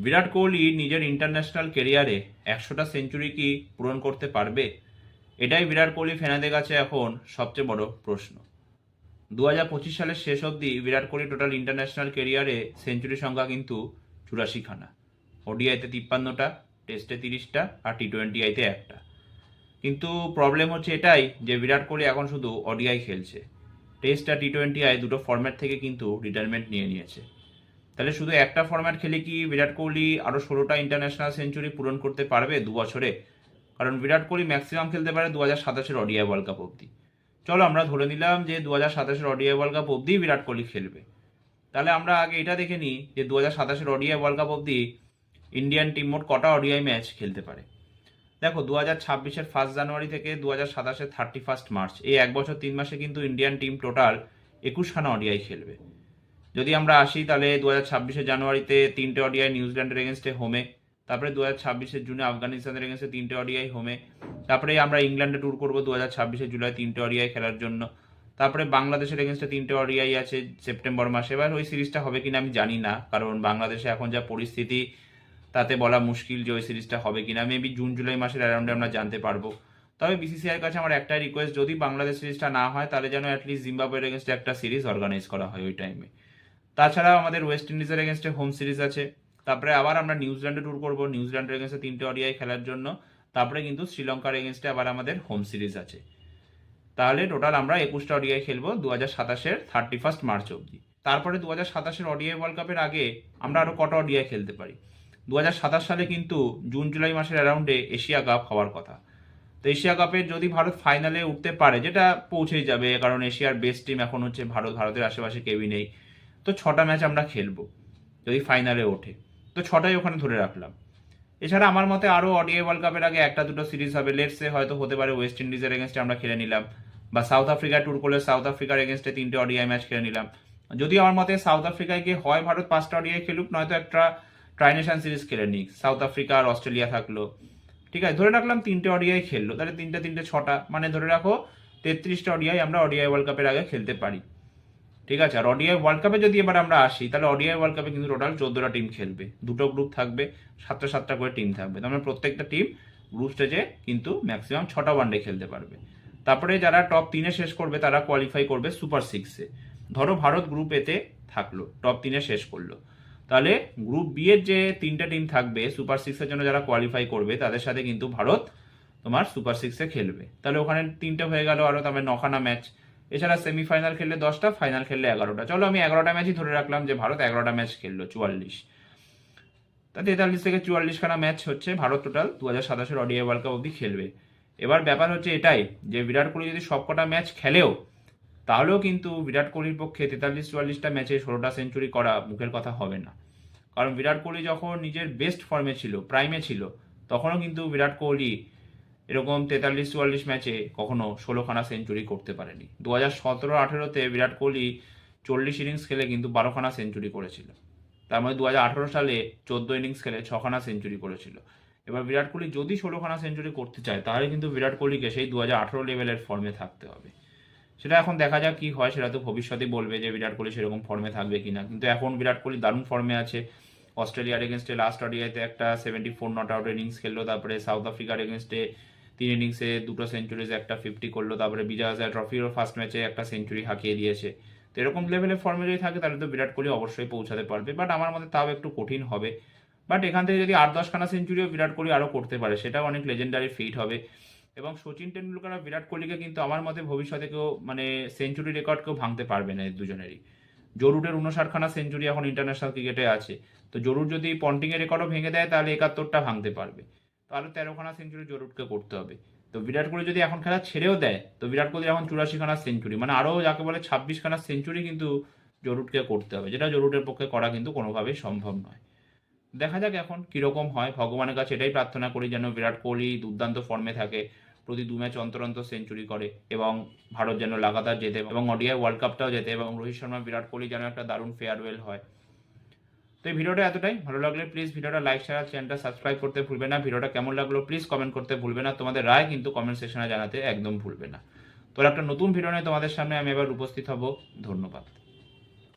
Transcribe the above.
বিরাট কোহলি নিজের ইন্টারন্যাশনাল কেরিয়ারে 100টা সেঞ্চুরি কি পূরণ করতে পারবে? এটাই বিরাট কোহলি ফ্যানাদের কাছে এখন সবচেয়ে বড় প্রশ্ন। 2025 সালের শেষ অবধি বিরাট কোহলি টোটাল ইন্টারন্যাশনাল কেরিয়ারে সেঞ্চুরি সংখ্যা কিন্তু 84খানা। ওডিআইতে 53টা, টেস্টে 30টা আর টি20আইতে একটা। কিন্তু প্রবলেম হচ্ছে এটাই যে বিরাট কোহলি এখন শুধু ওডিআই খেলছে। টেস্ট আর টি20আই দুটো ফরম্যাট থেকে কিন্তু রিটায়ারমেন্ট নিয়েছে। তাহলে শুধু একটা ফরম্যাট খেলে কি বিরাট কোহলি আরও 16টা ইন্টারন্যাশনাল সেঞ্চুরি পূরণ করতে পারবে 2 বছরে? কারণ বিরাট কোহলি ম্যাক্সিমাম খেলতে পারে 2027-এর ওডিআই ওয়ার্ল্ড কাপ অবধি। চলো আমরা ধরে নিলাম যে 2027-এর ওডিআই ওয়ার্ল্ড কাপ অবধি বিরাট কোহলি খেলবে। তাহলে আমরা আগে এটা দেখে নিই যে 2027-এর ওডিআই ওয়ার্ল্ড কাপ অবধি ইন্ডিয়ান টিম মোট কটা ওডিআই ম্যাচ খেলতে পারে। দেখো 2026-এর 1 জানুয়ারি থেকে 2027-এর 31 মার্চ, এই 1 বছর 3 মাসে কিন্তু ইন্ডিয়ান টিম টোটাল 21খানা ওডিআই খেলবে। যদি আমরা আসি তাহলে 2026-এর জানুয়ারিতে 3টে ওডিআই নিউজিল্যান্ডের এগেনস্টে হোমে, তারপরে 2026-এর জুনে আফগানিস্তানের এগেনস্টে 3টে ওডিআই হোমে, তারপরে আমরা ইংল্যান্ডে ট্যুর করবো 2026-এর জুলাই 3টে ওডিআই খেলার জন্য, তারপরে বাংলাদেশের এগেনস্টে 3টে ওডিআই আছে সেপ্টেম্বর মাসে। এবার ওই সিরিজটা হবে কিনা আমি জানি না, কারণ বাংলাদেশে এখন যা পরিস্থিতি তাতে বলা মুশকিল যে ওই সিরিজটা হবে কিনা। মেবি জুন জুলাই মাসের অ্যারাউন্ডে আমরা জানতে পারবো। তবে বিসিসিআইয়ের কাছে আমার একটাই রিকোয়েস্ট, যদি বাংলাদেশ সিরিজটা না হয় তাহলে যেন অ্যাটলিস্ট জিম্বাবুয়ের এগেনস্টে একটা সিরিজ অর্গানাইজ করা হয় ওই টাইমে। তাছাড়াও আমাদের ওয়েস্ট ইন্ডিজের এগেনস্টে হোম সিরিজ আছে, তারপরে আবার আমরা নিউজিল্যান্ডে ট্যুর করবো নিউজিল্যান্ডের এগেনস্টে 3টে ওডিআই খেলার জন্য, তারপরে কিন্তু শ্রীলঙ্কার এগেনস্টে আবার আমাদের হোম সিরিজ আছে। তাহলে টোটাল আমরা 21টা ওডিআই খেলবো 2027-এর 31 মার্চ অবধি। তারপরে 2027-এর ওডিআই ওয়ার্ল্ড কাপের আগে আমরা আরও কটা ওডিআই খেলতে পারি। 2027 সালে কিন্তু জুন জুলাই মাসের অ্যারাউন্ডে এশিয়া কাপ হওয়ার কথা। তো এশিয়া কাপের যদি ভারত ফাইনালে উঠতে পারে, যেটা পৌঁছেই যাবে কারণ এশিয়ার বেস্ট টিম এখন হচ্ছে ভারত, ভারতের আশেপাশে কেউই নেই, তো 6টা ম্যাচ আমরা খেলবো যদি ফাইনালে ওঠে। তো 6টাই ওখানে ধরে রাখলাম। এছাড়া আমার মতে আরও ওডিআই ওয়ার্ল্ড কাপের আগে একটা দুটো সিরিজ হবে। লেটসে হয়তো হতে পারে ওয়েস্ট ইন্ডিজের এগেনস্টে আমরা খেলে নিলাম, বা সাউথ আফ্রিকা ট্যুর করলে সাউথ আফ্রিকার এগেনস্টে 3টে ওডিআই ম্যাচ খেলে নিলাম। যদি আমার মতে সাউথ আফ্রিকায় গিয়ে হয় ভারত 5টা ওডিআই খেলুক, নয়তো একটা ট্রাইনেশন সিরিজ খেলে নিক, সাউথ আফ্রিকা আর অস্ট্রেলিয়া থাকলো। ঠিক আছে, ধরে রাখলাম 3টে ওডিআই খেললো, তাহলে 3টে 6টা, মানে ধরে রাখো 33টা ওডিআই আমরা ওডিআই ওয়ার্ল্ড কাপের আগে খেলতে পারি। ঠিক আছে, আর ওডিআই ওয়ার্ল্ড কাপে যদি এবার আমরা আসি তাহলে ওডিআই ওয়ার্ল্ড কাপে কিন্তু টোটাল 14টা টিম খেলবে, দুটো গ্রুপ থাকবে, 7টা করে টিম থাকবে। তার মানে প্রত্যেকটা টিম গ্রুপ স্টেজে কিন্তু ম্যাক্সিমাম 6টা ওয়ানডে খেলতে পারবে। তারপরে যারা টপ 3-এ শেষ করবে তারা কোয়ালিফাই করবে সুপার 6-এ। ধরো ভারত গ্রুপ এতে থাকলো, টপ 3-এ শেষ করলো, তাহলে গ্রুপ বি এর যে 3টে টিম থাকবে সুপার 6-এর জন্য যারা কোয়ালিফাই করবে তাদের সাথে কিন্তু ভারত তোমার সুপার 6-এ খেলবে। তাহলে ওখানে 3টে হয়ে গেল, আরও তবে 9খানা ম্যাচ। এছাড়া সেমিফাইনাল খেললে 10টা, ফাইনাল খেললে 11টা। চলো আমি 11টা ম্যাচই ধরে রাখলাম যে ভারত 11টা ম্যাচ খেললো, 44। তা 43 থেকে 44খানা ম্যাচ হচ্ছে ভারত টোটাল 2027-এর ওডিআই ওয়ার্ল্ড কাপ অবধি খেলবে। এবার ব্যাপার হচ্ছে এটাই যে বিরাট কোহলি যদি সবকটা ম্যাচ খেলেও, তাহলেও কিন্তু বিরাট কোহলির পক্ষে 43-44টা ম্যাচে 16টা সেঞ্চুরি করা মুখের কথা হবে না। কারণ বিরাট কোহলি যখন নিজের বেস্ট ফর্মে ছিল, প্রাইমে ছিল, তখনও কিন্তু বিরাট কোহলি এরকম 43-44 ম্যাচে কখনো 16খানা সেঞ্চুরি করতে পারেনি। 2017-18-তে বিরাট কোহলি 40 ইনিংস খেলে কিন্তু 12খানা সেঞ্চুরি করেছিল। তার মধ্যে 2018 সালে 14 ইনিংস খেলে 6খানা সেঞ্চুরি করেছিল। এবার বিরাট কোহলি যদি 16খানা সেঞ্চুরি করতে চায় তাহলে কিন্তু বিরাট কোহলিকে সেই 2018 লেভেলের ফর্মে থাকতে হবে। সেটা এখন দেখা যাক কি হয়, সেটা তো ভবিষ্যতে বলবে যে বিরাট কোহলি সেরকম ফর্মে থাকবে কিনা। কিন্তু এখন বিরাট কোহলি দারুণ ফর্মে আছে। অস্ট্রেলিয়ার এগেনস্টে লাস্ট ওডিআইতে একটা 74 নট আউট ইনিংস খেললো, তারপরে সাউথ আফ্রিকার এগেনস্টে 3 ইনিংসে 2টো সেঞ্চুরিজ, একটা 50 করলো, তারপরে বিজয় হাজারে ট্রফিরও ফার্স্ট ম্যাচে একটা সেঞ্চুরি হাঁকিয়ে দিয়েছে। তো এরকম লেভেলের ফর্মে যদি থাকে তাহলে তো বিরাট কোহলি অবশ্যই পৌঁছাতে পারবে, বাট আমার মতে তাও একটু কঠিন হবে। বাট এখান থেকে যদি 8-10খানা সেঞ্চুরিও বিরাট কোহলি আরও করতে পারে সেটাও অনেক লেজেন্ডারি ফিট হবে। এবং সচিন টেন্ডুলকার আর বিরাট কোহলিকে কিন্তু আমার মতে ভবিষ্যতে কেউ মানে সেঞ্চুরি রেকর্ড কেউ ভাঙতে পারবে না, এই দুজনেরই। জরুরের 59খানা সেঞ্চুরি এখন ইন্টারন্যাশনাল ক্রিকেটে আছে, তো জরুর যদি পন্টিংয়ের রেকর্ডও ভেঙে দেয় তাহলে 71টা ভাঙতে পারবে, তাহলে 13খানা সেঞ্চুরি জরুরকে করতে হবে। তো বিরাট কোহলি যদি এখন খেলা ছেড়েও দেয় তো বিরাট কোহলি এখন 84খানা সেঞ্চুরি, মানে আরও যাকে বলে 26খানা সেঞ্চুরি কিন্তু জরুরকে করতে হবে, যেটা জরুরের পক্ষে করা কিন্তু কোনোভাবেই সম্ভব নয়। দেখা যাক এখন কীরকম হয়। ভগবানের কাছে এটাই প্রার্থনা করি যেন বিরাট কোহলি দুর্দান্ত ফর্মে থাকে, প্রতি 2 ম্যাচ অন্তর অন্তর সেঞ্চুরি করে, এবং ভারত যেন লাগাতার জেতে এবং ওডিআই ওয়ার্ল্ড কাপটাও জেতে, এবং রোহিত শর্মা বিরাট কোহলি যেন একটা দারুণ ফেয়ারওয়েল হয়। তো এই ভিডিওটা এতটাই। ভালো লাগলে প্লিজ ভিডিওটা লাইক, শেয়ার, চ্যানেলটা সাবস্ক্রাইব করতে ভুলবে না। ভিডিওটা কেমন লাগলো প্লিজ কমেন্ট করতে ভুলবে না। তোমাদের রায় কিন্তু কমেন্ট সেকশনে জানাতে একদম ভুলবে না। তো একটা নতুন ভিডিও নিয়ে তোমাদের সামনে আমি এবার উপস্থিত হব। ধন্যবাদ।